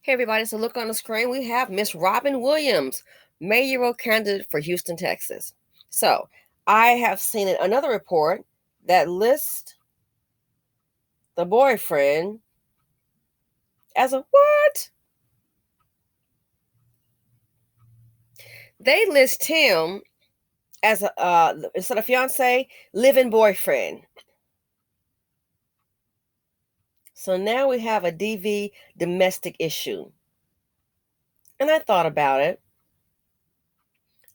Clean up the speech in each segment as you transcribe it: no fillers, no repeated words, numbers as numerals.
Hey everybody, so look on the screen. We have Miss Robin Williams, mayoral candidate for Houston, Texas. So I have seen another report that lists the boyfriend as a what? They list him as a instead of fiance, living boyfriend. So now we have a DV domestic issue. And I thought about it.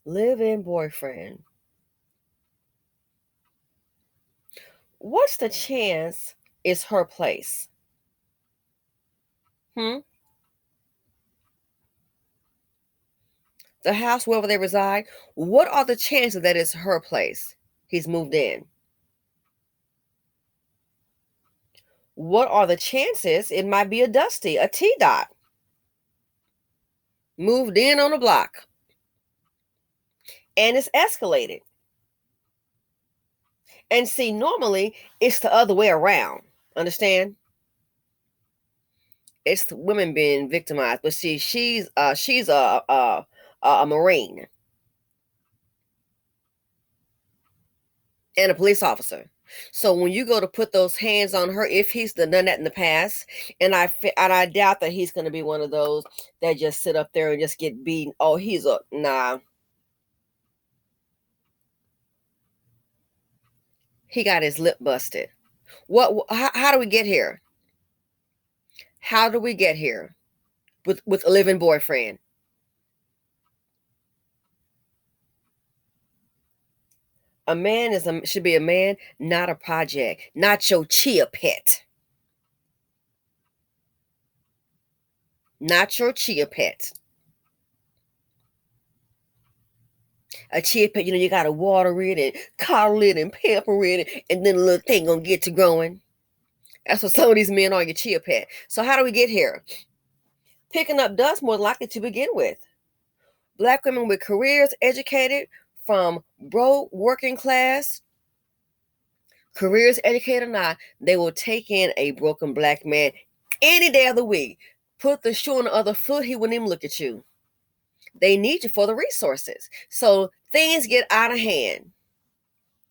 Live-in boyfriend. What's the chance it's her place? The house wherever they reside, what are the chances that it's her place? He's moved in. What are the chances it might be a Dusty, a TDOT, moved in on the block, and it's escalated? And see, normally it's the other way around. Understand? It's the women being victimized, but see, she's a Marine and a police officer. So when you go to put those hands on her, if he's done that in the past, and I doubt that he's going to be one of those that just sit up there and just get beaten. Oh, he's a nah. He got his lip busted. What? How do we get here? How do we get here with a living boyfriend? A man should be a man, not a project, not your chia pet, not your chia pet. A chia pet, you gotta water it and coddle it and pamper it, and then the little thing gonna get to growing. That's what some of these men are, your chia pet. So how do we get here? Picking up dust more likely to begin with. Black women with careers, educated from broke working class, careers educated or not, they will take in a broken black man any day of the week. Put the shoe on the other foot, he wouldn't even look at you. They need you for the resources. So things get out of hand.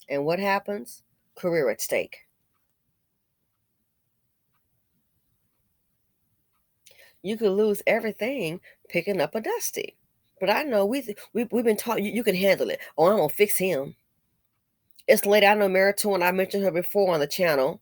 And what happens? Career at stake. You could lose everything picking up a Dusty. But I know we've been taught you can handle it. Oh, I'm gonna fix him. It's the lady I know married to, and I mentioned her before on the channel,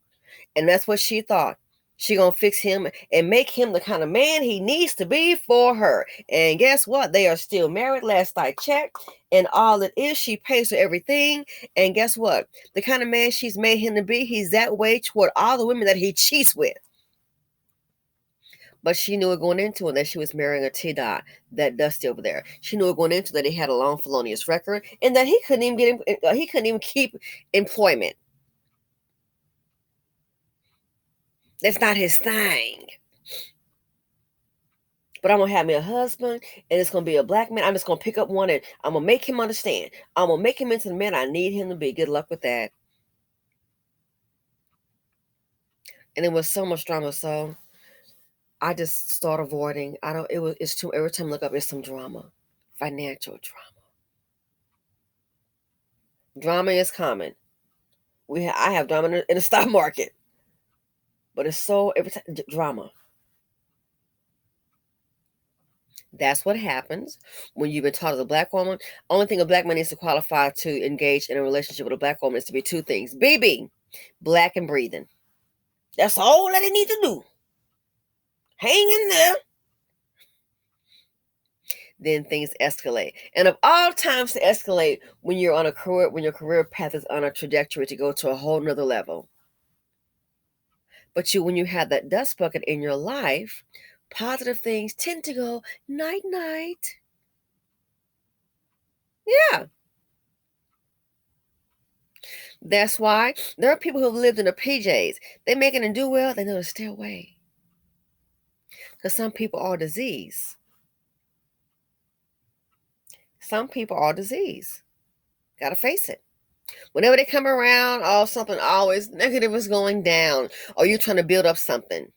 and that's what she thought. She gonna fix him and make him the kind of man he needs to be for her. And guess what? They are still married. Last I checked, and all it is, she pays for everything. And guess what? The kind of man she's made him to be, he's that way toward all the women that he cheats with. But she knew it going into it that she was marrying a T-Dot, that Dusty over there. She knew it going into that he had a long felonious record and that he couldn't even keep employment. That's not his thing. But I'm gonna have me a husband, and it's gonna be a black man. I'm just gonna pick up one, and I'm gonna make him understand. I'm gonna make him into the man I need him to be. Good luck with that. And it was so much drama. So I just start avoiding. I don't. It's too. Every time I look up, it's some drama, financial drama. Drama is common. I have drama in the stock market, but it's so every time drama. That's what happens when you've been taught as a black woman. Only thing a black man needs to qualify to engage in a relationship with a black woman is to be two things: BB, black and breathing. That's all that they need to do. Hang in there. Then things escalate. And of all times to escalate, when you're on a career, when your career path is on a trajectory to go to a whole nother level. But when you have that dust bucket in your life, positive things tend to go night night. Yeah. That's why there are people who have lived in the PJs. They make it and do well, they know to stay away. Because some people are disease. Some people are disease. Gotta face it. Whenever they come around, something always negative is going down, or you're trying to build up something.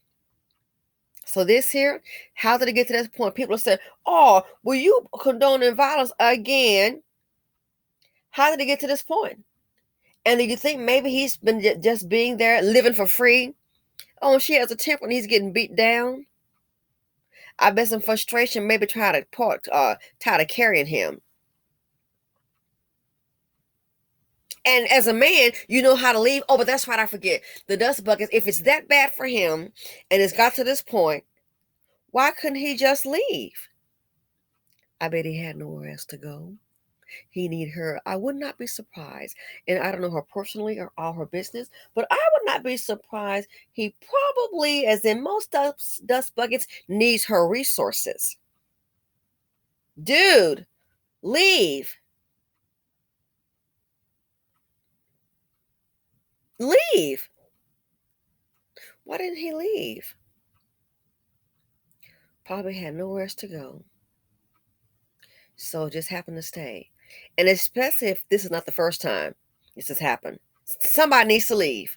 So this here, how did it get to this point? People say, "Oh, well, you condoning violence again." How did it get to this point? And do you think maybe he's been just being there, living for free? Oh, and she has a temper and he's getting beat down. I bet some frustration, maybe tired of carrying him. And as a man, you know how to leave. Oh, but that's right, I forget. The dust buckets, if it's that bad for him and it's got to this point, why couldn't he just leave? I bet he had nowhere else to go. He need her. I would not be surprised. And I don't know her personally or all her business, but I would not be surprised. He probably, as in most dust buckets, needs her resources. Dude, leave. Leave. Why didn't he leave? Probably had nowhere else to go. So just happened to stay. And especially if this is not the first time this has happened. Somebody needs to leave.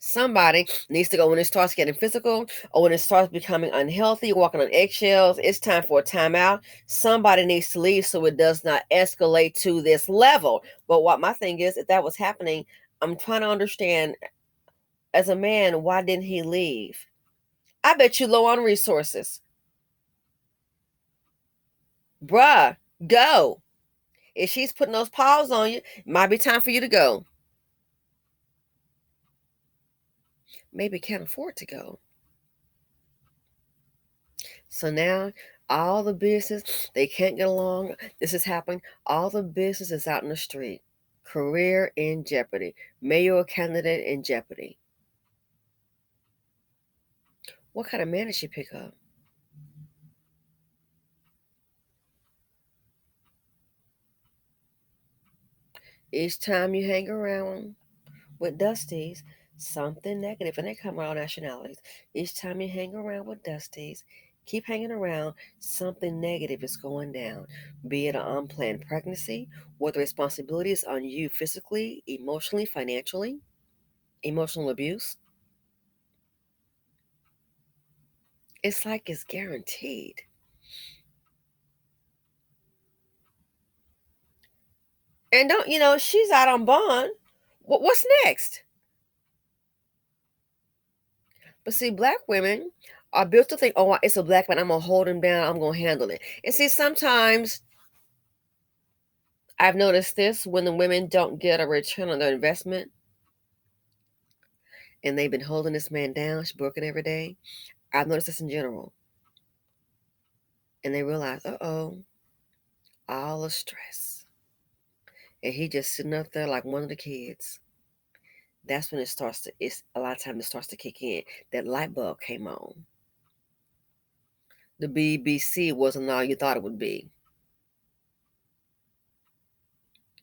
Somebody needs to go when it starts getting physical or when it starts becoming unhealthy, walking on eggshells. It's time for a timeout. Somebody needs to leave so it does not escalate to this level. But what my thing is, if that was happening, I'm trying to understand as a man, why didn't he leave? I bet you low on resources. Bruh, go. If she's putting those paws on you, it might be time for you to go. Maybe can't afford to go. So now all the business, they can't get along. This is happening. All the business is out in the street. Career in jeopardy. Mayoral candidate in jeopardy. What kind of man did she pick up? Each time you hang around with Dusties, something negative, and they come out nationalities. Each time you hang around with Dusties, keep hanging around, something negative is going down. Be it an unplanned pregnancy, where the responsibility is on you physically, emotionally, financially, emotional abuse. It's like it's guaranteed. And don't, she's out on bond. What's next? But see, black women are built to think, oh, it's a black man. I'm going to hold him down. I'm going to handle it. And see, sometimes I've noticed this when the women don't get a return on their investment and they've been holding this man down, she's working every day. I've noticed this in general. And they realize, all the stress. And he just sitting up there like one of the kids. That's when it's a lot of times it starts to kick in. That light bulb came on. The BBC wasn't all you thought it would be.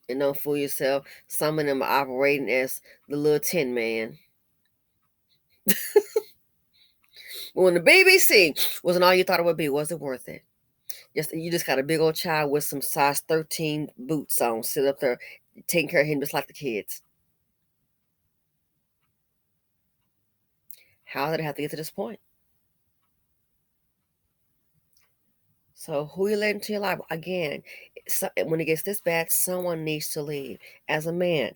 And don't fool yourself. Some of them are operating as the little tin man. But when the BBC wasn't all you thought it would be, was it worth it? You just got a big old child with some size 13 boots on, sit up there taking care of him just like the kids. How did it have to get to this point? So who you let into your life? Again, when it gets this bad, someone needs to leave. As a man,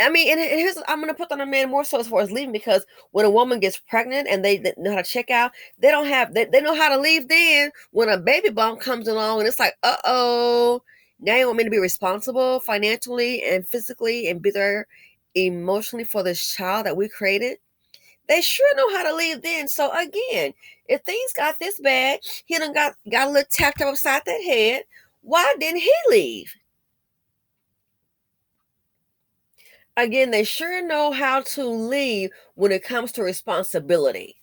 I mean, and here's I'm gonna put on a man more so as far as leaving, because when a woman gets pregnant and they know how to check out, they know how to leave. Then when a baby bump comes along and it's like, now you want me to be responsible financially and physically and be there emotionally for this child that we created. They sure know how to leave then. So again, if things got this bad, he done got a little tapped up upside that head. Why didn't he leave? Again, they sure know how to leave when it comes to responsibility.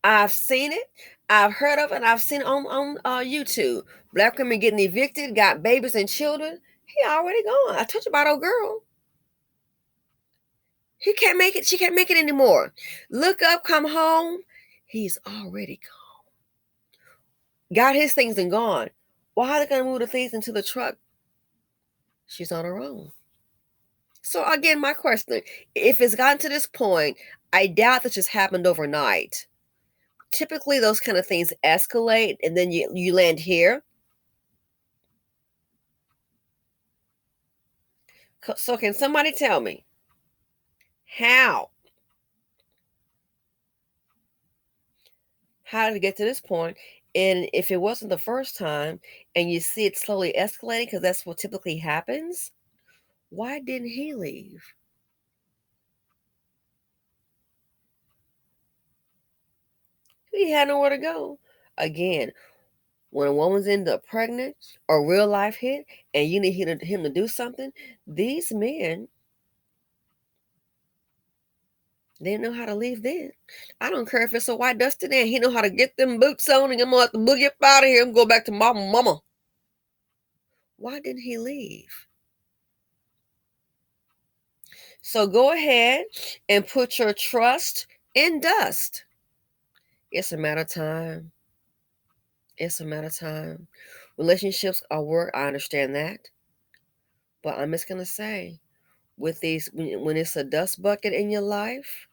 I've seen it, I've heard of it, I've seen it on YouTube. Black women getting evicted, got babies and children. He already gone. I told you about old girl. He can't make it. She can't make it anymore. Look up, come home. He's already gone. Got his things and gone. Why are they gonna move the things into the truck? She's on her own. So again, my question, if it's gotten to this point, I doubt this just happened overnight. Typically those kind of things escalate and then you land here. So can somebody tell me how? How did it get to this point? And if it wasn't the first time and you see it slowly escalating, because that's what typically happens, why didn't he leave? He had nowhere to go. Again, when a woman's end up pregnant or real life hit and you need him to do something, these men, they know how to leave then. I don't care if it's a white dusty day. He know how to get them boots on and I'm gonna have to boogie up out of here and go back to mama. Why didn't he leave? So go ahead and put your trust in dust. It's a matter of time. It's a matter of time. Relationships are work. I understand that. But I'm just going to say, with these, when it's a dust bucket in your life,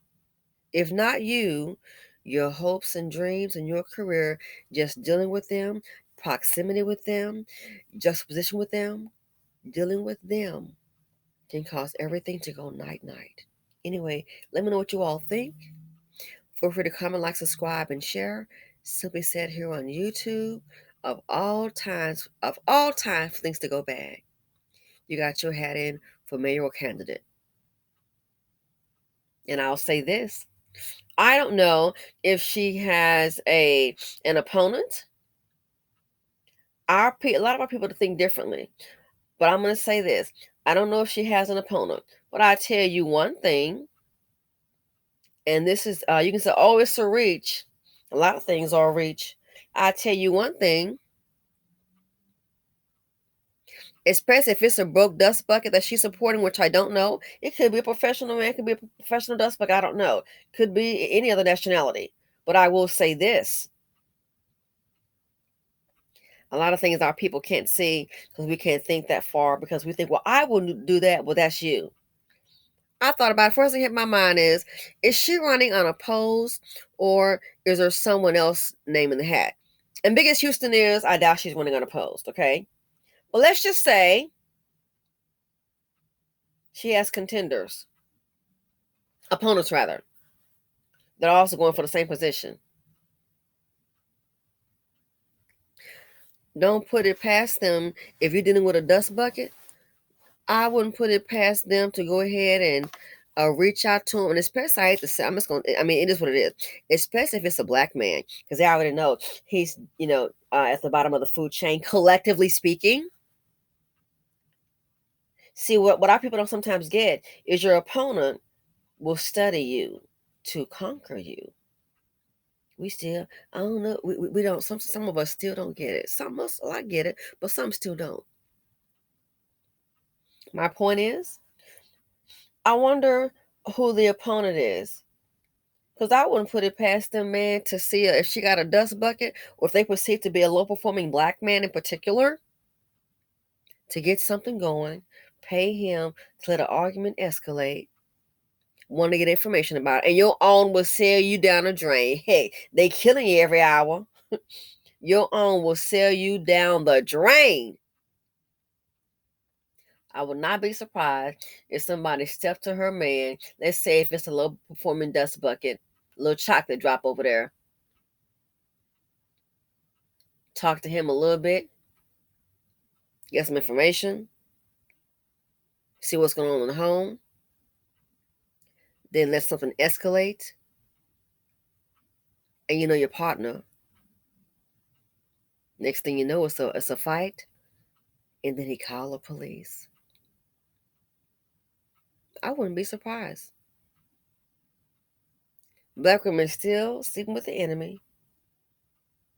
if not you, your hopes and dreams and your career, just dealing with them, proximity with them, juxtaposition with them, dealing with them can cause everything to go night night. Anyway, let me know what you all think. Feel free to comment, like, subscribe, and share. Simply said here on YouTube, of all times for things to go bad, you got your hat in for mayoral candidate. And I'll say this: I don't know if she has an opponent. A lot of our people think differently, but I'm going to say this: I don't know if she has an opponent, but I tell you one thing, and this is you can say, "Oh, it's a reach." A lot of things are a reach. I tell you one thing: especially if it's a broke dust bucket that she's supporting, which I don't know. It could be a professional man, it could be a professional dust bucket. I don't know. Could be any other nationality. But I will say this: a lot of things our people can't see because we can't think that far because we think, well, I wouldn't do that. Well, that's you. I thought about it. First thing hit my mind is she running unopposed or is there someone else name in the hat? And big as Houston is, I doubt she's running unopposed. Okay. But let's just say she has contenders, opponents rather. They're also going for the same position. Don't put it past them. If you're dealing with a dust bucket, I wouldn't put it past them to go ahead and reach out to them. And especially, I hate to say, I'm just going to, I mean, it is what it is. Especially if it's a black man, because they already know he's, at the bottom of the food chain, collectively speaking. See, what our people don't sometimes get is your opponent will study you to conquer you. We still, I don't know, we don't, some of us still don't get it. Some of us, well, I get it, but some still don't. My point is, I wonder who the opponent is. Because I wouldn't put it past them, man, to see if she got a dust bucket or if they perceive to be a low performing black man in particular, to get something going, pay him to let an argument escalate, want to get information about it, and your own will sell you down the drain. Hey, they killing you every hour. Your own will sell you down the drain. I would not be surprised if somebody stepped to her man. Let's say if it's a low performing dust bucket, a little chocolate drop over there. Talk to him a little bit, get some information, see what's going on in the home, then let something escalate, and you know your partner. Next thing you know, it's a fight, and then he called the police. I wouldn't be surprised. Black women still sleeping with the enemy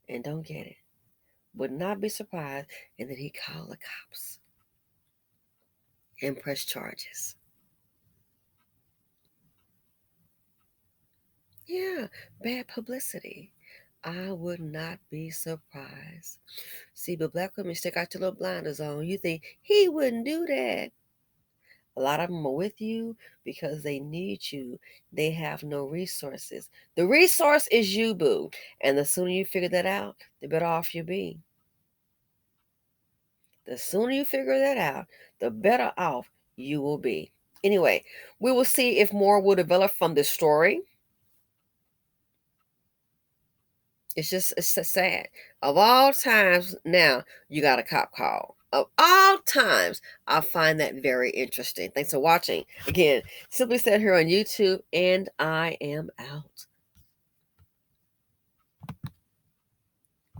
and don't get it. Would not be surprised, and then he called the cops and pressed charges. Yeah, bad publicity. I would not be surprised. See, but black women stick out your little blinders on. You think he wouldn't do that. A lot of them are with you because they need you. They have no resources. The resource is you, boo. And the sooner you figure that out, the better off you'll be. The sooner you figure that out, the better off you will be. Anyway, we will see if more will develop from this story. It's so sad. Of all times, now you got a cop call. Of all times, I find that very interesting. Thanks for watching. Again, Simply Said here on YouTube, and I am out.